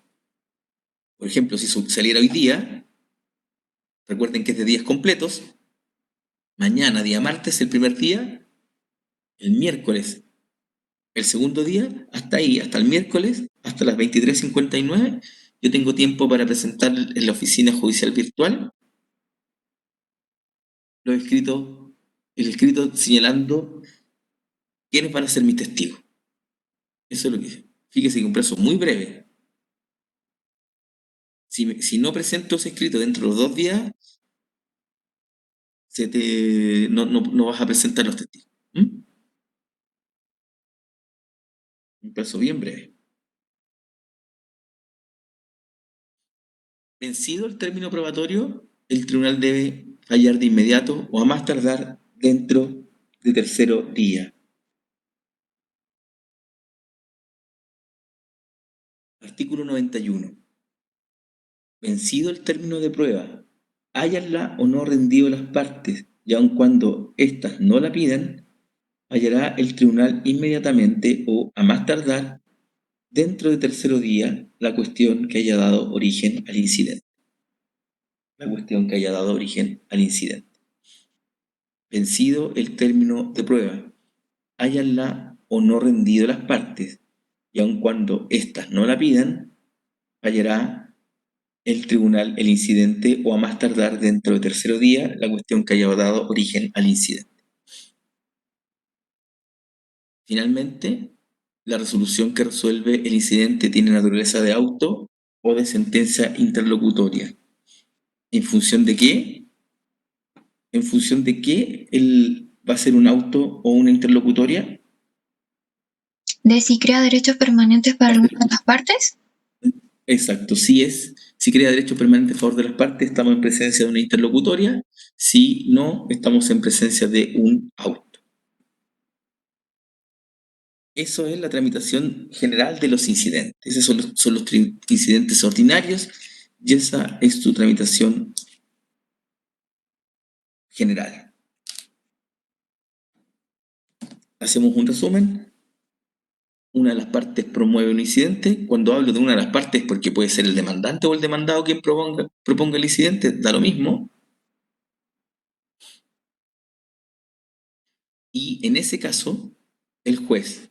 por ejemplo, si saliera hoy día, recuerden que es de días completos, mañana, día martes, el primer día, el miércoles, el segundo día, hasta ahí, hasta el miércoles, hasta las 23:59, yo tengo tiempo para presentar en la oficina judicial virtual el escrito señalando quiénes van a ser mis testigos. Eso es lo que dice. Fíjese que un plazo muy breve. Si no presento ese escrito dentro de los 2 días, no vas a presentar los testigos. Un plazo bien breve. Vencido el término probatorio, el tribunal debe fallar de inmediato o a más tardar dentro de tercero día. Artículo 91. Vencido el término de prueba, háyanla o no rendido las partes, y aun cuando éstas no la pidan, hallará el tribunal inmediatamente o a más tardar dentro de tercero día la cuestión que haya dado origen al incidente. Vencido el término de prueba, háyanla o no rendido las partes, y aun cuando éstas no la pidan, hallará el tribunal el incidente o a más tardar dentro de tercero día la cuestión que haya dado origen al incidente. Finalmente, la resolución que resuelve el incidente tiene naturaleza de auto o de sentencia interlocutoria. ¿En función de qué? ¿En función de qué va a ser un auto o una interlocutoria? ¿De si crea derechos permanentes para alguna de las partes? Exacto, si crea derecho permanente a favor de las partes, estamos en presencia de una interlocutoria. Si no, estamos en presencia de un auto. Eso es la tramitación general de los incidentes. Esos son los incidentes ordinarios y esa es su tramitación general. Hacemos un resumen. Una de las partes promueve un incidente. Cuando hablo de una de las partes, porque puede ser el demandante o el demandado quien proponga el incidente, da lo mismo. Y en ese caso, el juez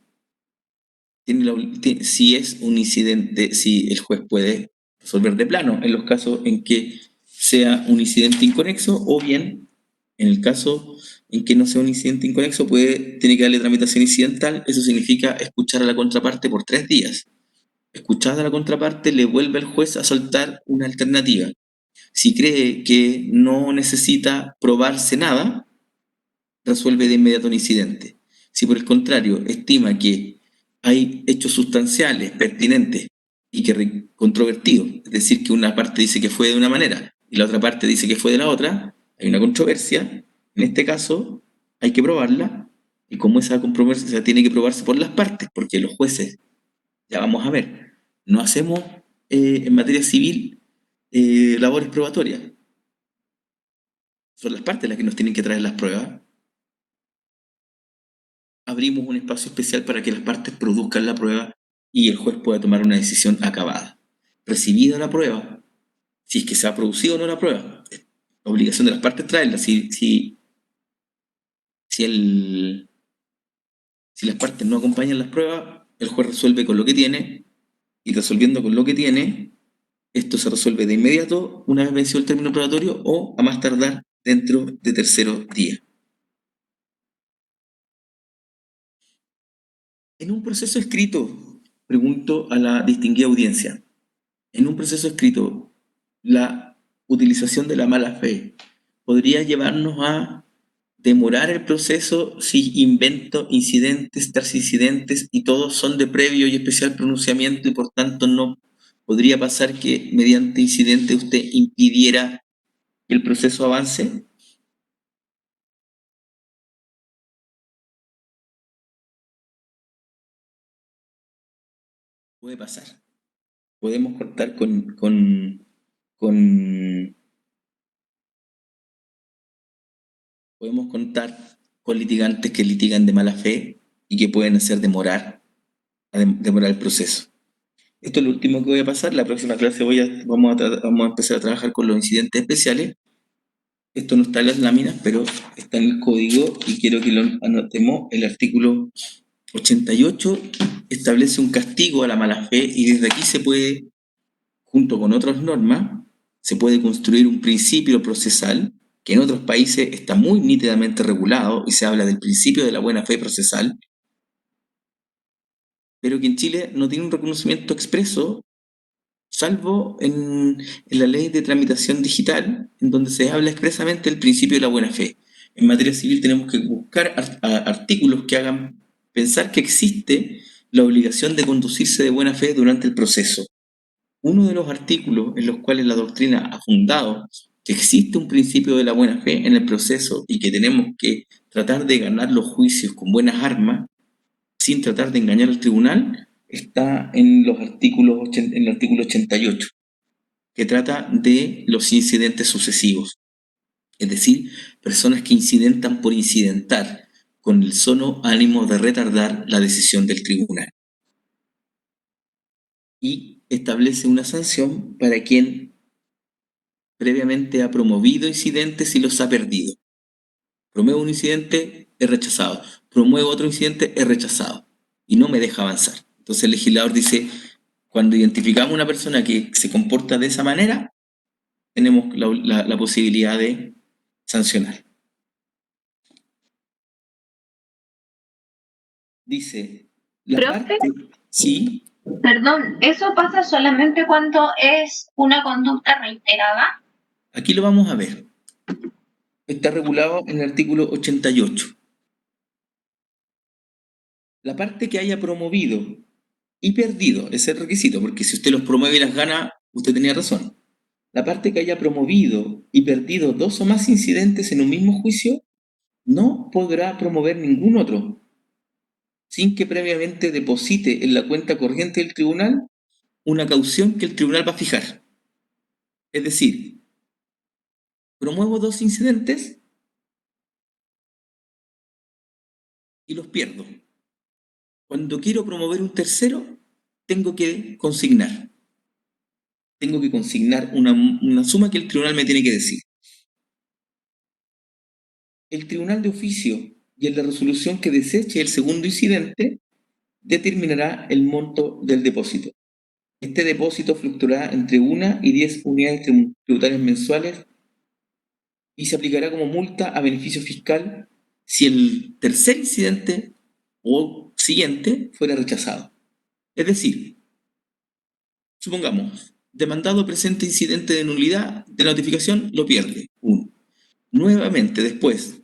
si es un incidente, si el juez puede resolver de plano, en los casos en que sea un incidente inconexo, o bien, en el caso en que no sea un incidente inconexo, tiene que darle tramitación incidental. Eso significa escuchar a la contraparte por 3 días. Escuchada a la contraparte, le vuelve al juez a soltar una alternativa. Si cree que no necesita probarse nada, resuelve de inmediato un incidente. Si por el contrario estima que hay hechos sustanciales, pertinentes y que controvertidos, es decir, que una parte dice que fue de una manera y la otra parte dice que fue de la otra, hay una controversia, en este caso hay que probarla, y como esa controversia tiene que probarse por las partes, porque los jueces, ya vamos a ver, no hacemos en materia civil labores probatorias, son las partes las que nos tienen que traer las pruebas. Abrimos un espacio especial para que las partes produzcan la prueba y el juez pueda tomar una decisión acabada. Recibida la prueba, si es que se ha producido o no la prueba, es obligación de las partes traerla. Si las partes no acompañan las pruebas, el juez resuelve con lo que tiene, y resolviendo con lo que tiene, esto se resuelve de inmediato una vez vencido el término probatorio o a más tardar dentro de tercero día. En un proceso escrito, pregunto a la distinguida audiencia, en un proceso escrito, la utilización de la mala fe podría llevarnos a demorar el proceso si invento incidentes tras incidentes y todos son de previo y especial pronunciamiento, y por tanto no podría pasar que mediante incidente usted impidiera que el proceso avance. Puede pasar. Podemos contar podemos contar con litigantes que litigan de mala fe y que pueden hacer demorar el proceso. Esto es lo último que voy a pasar. La próxima clase vamos a empezar a trabajar con los incidentes especiales. Esto no está en las láminas, pero está en el código y quiero que lo anotemos. El artículo 88 establece un castigo a la mala fe, y desde aquí se puede, junto con otras normas, se puede construir un principio procesal que en otros países está muy nítidamente regulado y se habla del principio de la buena fe procesal, pero que en Chile no tiene un reconocimiento expreso, salvo en la ley de tramitación digital, en donde se habla expresamente del principio de la buena fe. En materia civil tenemos que buscar artículos que hagan pensar que existe la obligación de conducirse de buena fe durante el proceso. Uno de los artículos en los cuales la doctrina ha fundado que existe un principio de la buena fe en el proceso y que tenemos que tratar de ganar los juicios con buenas armas, sin tratar de engañar al tribunal, está en el artículo 88, que trata de los incidentes sucesivos. Es decir, personas que incidentan por incidentar, con el solo ánimo de retardar la decisión del tribunal. Y establece una sanción para quien previamente ha promovido incidentes y los ha perdido. Promuevo un incidente, es rechazado. Promuevo otro incidente, es rechazado. Y no me deja avanzar. Entonces el legislador dice, cuando identificamos una persona que se comporta de esa manera, tenemos la posibilidad de sancionar. Dice, la ¿Profe? parte... Sí, Perdón, ¿eso pasa solamente cuando es una conducta reiterada? aquí lo vamos a ver. Está regulado en el artículo 88. La parte que haya promovido y perdido, ese es el requisito, porque si usted los promueve y las gana, usted tenía razón. La parte que haya promovido y perdido 2 o más incidentes en un mismo juicio, no podrá promover ningún otro, sin que previamente deposite en la cuenta corriente del tribunal una caución que el tribunal va a fijar. Es decir, promuevo 2 incidentes y los pierdo. Cuando quiero promover un tercero, tengo que consignar. Tengo que consignar una suma que el tribunal me tiene que decir. El tribunal de oficio y en la resolución que deseche el segundo incidente determinará el monto del depósito. Este depósito fluctuará entre 1 y 10 unidades tributarias mensuales y se aplicará como multa a beneficio fiscal si el tercer incidente o siguiente fuera rechazado. Es decir, supongamos, demandado presenta incidente de nulidad de notificación, lo pierde. 1. Nuevamente, después,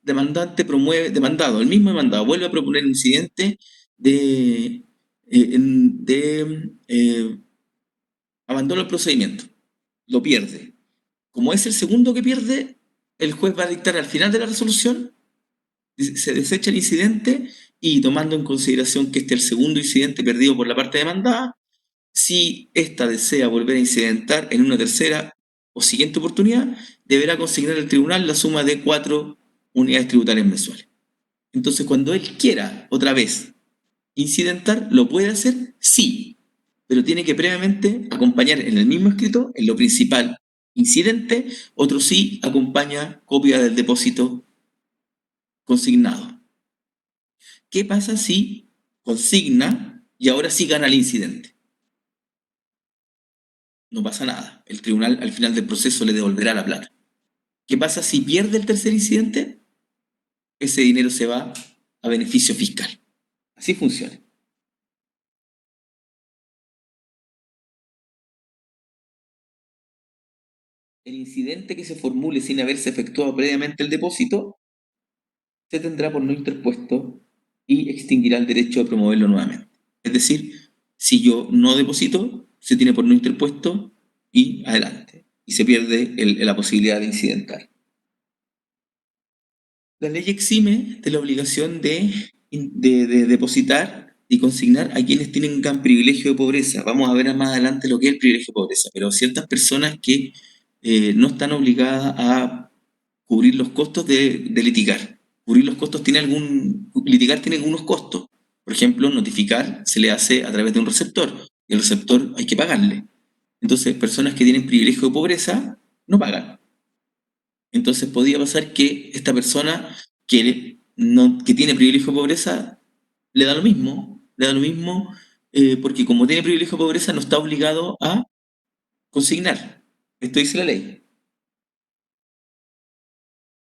demandado, el mismo demandado, vuelve a proponer un incidente de abandono del procedimiento, lo pierde. Como es el segundo que pierde, el juez va a dictar al final de la resolución, se desecha el incidente y tomando en consideración que este es el segundo incidente perdido por la parte demandada, si ésta desea volver a incidentar en una tercera o siguiente oportunidad, deberá consignar al tribunal la suma de 4 unidades tributarias mensuales. Entonces, cuando él quiera otra vez incidentar, ¿lo puede hacer? Sí, pero tiene que previamente acompañar en el mismo escrito, en lo principal, incidente, otro sí acompaña copia del depósito consignado. ¿Qué pasa si consigna y ahora sí gana el incidente? No pasa nada. El tribunal al final del proceso le devolverá la plata. ¿Qué pasa si pierde el tercer incidente? Ese dinero se va a beneficio fiscal. Así funciona. El incidente que se formule sin haberse efectuado previamente el depósito se tendrá por no interpuesto y extinguirá el derecho de promoverlo nuevamente. Es decir, si yo no deposito, se tiene por no interpuesto y adelante. Y se pierde la posibilidad de incidentar. La ley exime de la obligación de depositar y consignar a quienes tienen un gran privilegio de pobreza. Vamos a ver más adelante lo que es el privilegio de pobreza, pero ciertas personas que no están obligadas a cubrir los costos de litigar. Cubrir los costos litigar tiene algunos costos. Por ejemplo, notificar se le hace a través de un receptor y el receptor hay que pagarle. Entonces, personas que tienen privilegio de pobreza no pagan. Entonces podía pasar que esta persona que tiene privilegio de pobreza le da lo mismo, porque como tiene privilegio de pobreza no está obligado a consignar. Esto dice la ley.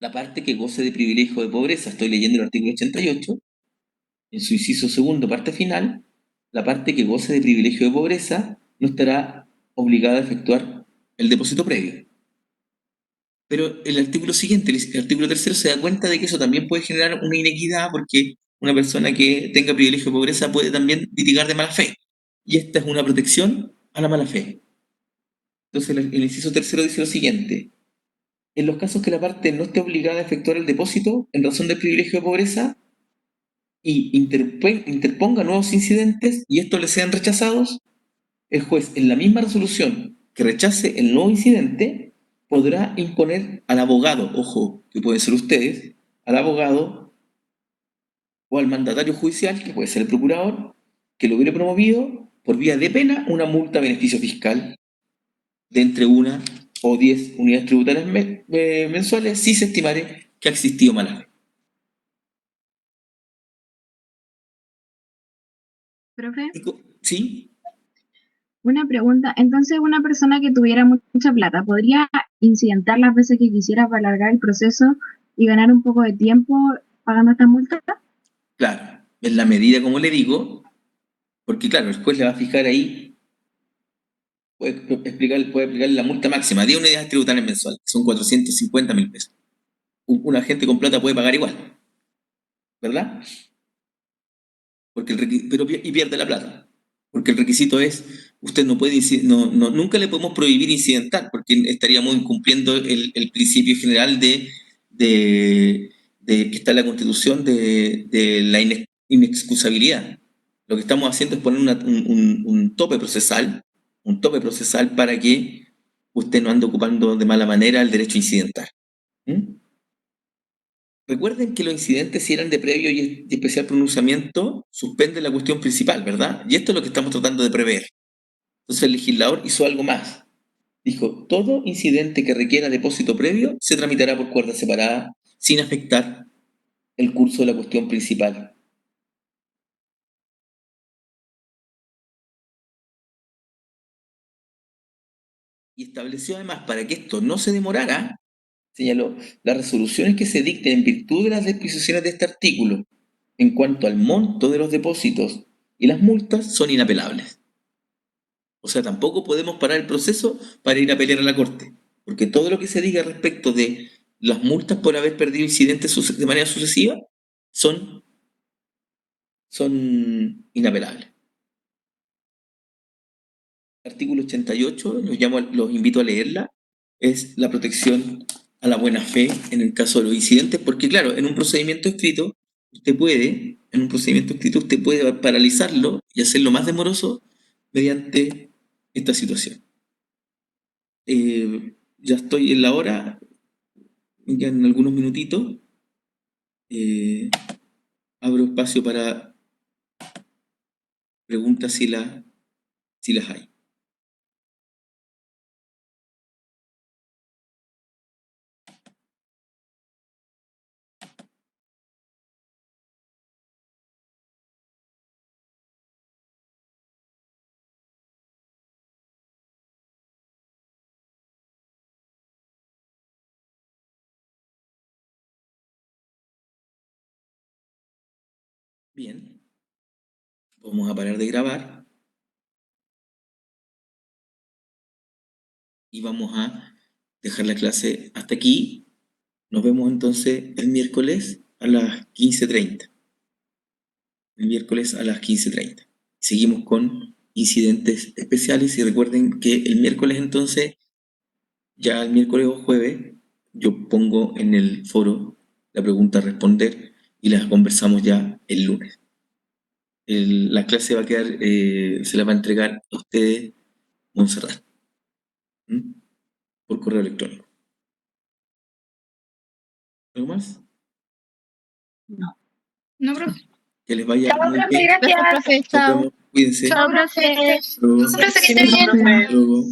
La parte que goce de privilegio de pobreza, estoy leyendo el artículo 88, en su inciso segundo, parte final, la parte que goce de privilegio de pobreza no estará obligada a efectuar el depósito previo. Pero el artículo siguiente, el artículo tercero, se da cuenta de que eso también puede generar una inequidad porque una persona que tenga privilegio de pobreza puede también litigar de mala fe. Y esta es una protección a la mala fe. Entonces el inciso tercero dice lo siguiente: en los casos que la parte no esté obligada a efectuar el depósito en razón del privilegio de pobreza y interponga nuevos incidentes y estos le sean rechazados, el juez en la misma resolución que rechace el nuevo incidente podrá imponer al abogado, ojo, que pueden ser ustedes, al abogado o al mandatario judicial, que puede ser el procurador, que lo hubiera promovido por vía de pena una multa a beneficio fiscal de entre 1 o 10 unidades tributarias mensuales si se estimare que ha existido mala fe. Profe, ¿Sí? una pregunta. Entonces, una persona que tuviera mucha plata, ¿podría incidentar las veces que quisiera para alargar el proceso y ganar un poco de tiempo pagando estas multas? Claro, en la medida, como le digo, porque claro, el juez le va a fijar ahí, puede aplicarle la multa máxima, 10 unidades tributarias mensuales, son 450.000 pesos. Un agente con plata puede pagar igual, ¿verdad? Porque y pierde la plata. Porque el requisito es, usted no puede, nunca le podemos prohibir incidentar, porque estaríamos incumpliendo el principio general de que está en la Constitución de la inexcusabilidad. Lo que estamos haciendo es poner un tope procesal, para que usted no ande ocupando de mala manera el derecho a incidentar. ¿Mm? Recuerden que los incidentes, si eran de previo y especial pronunciamiento, suspenden la cuestión principal, ¿verdad? Y esto es lo que estamos tratando de prever. Entonces el legislador hizo algo más. Dijo, todo incidente que requiera depósito previo se tramitará por cuerda separada sin afectar el curso de la cuestión principal. Y estableció además, para que esto no se demorara, señaló, las resoluciones que se dicten en virtud de las disposiciones de este artículo en cuanto al monto de los depósitos y las multas son inapelables. O sea, tampoco podemos parar el proceso para ir a pelear a la corte, porque todo lo que se diga respecto de las multas por haber perdido incidentes de manera sucesiva son inapelables. Artículo 88, los invito a leerla, es la protección a la buena fe en el caso de los incidentes, porque claro, en un procedimiento escrito, usted puede paralizarlo y hacerlo más demoroso mediante esta situación. Ya estoy en la hora, ya en algunos minutitos. Abro espacio para preguntas si las hay. Bien, vamos a parar de grabar y vamos a dejar la clase hasta aquí. Nos vemos entonces el miércoles a las 15:30. El miércoles a las 15:30. Seguimos con incidentes especiales y recuerden que el miércoles entonces, ya el miércoles o jueves, yo pongo en el foro la pregunta a responder y las conversamos ya el lunes. La clase va a quedar, se la va a entregar a ustedes Montserrat, por correo electrónico. ¿Algo más? No. No, profe. Que les vaya Chao, muy profe, bien. Gracias, gracias. profe. Nos Chao. vemos. Cuídense. Chao, profe. Hasta luego. Profe, que esté Sí, bien. profe. Hasta luego.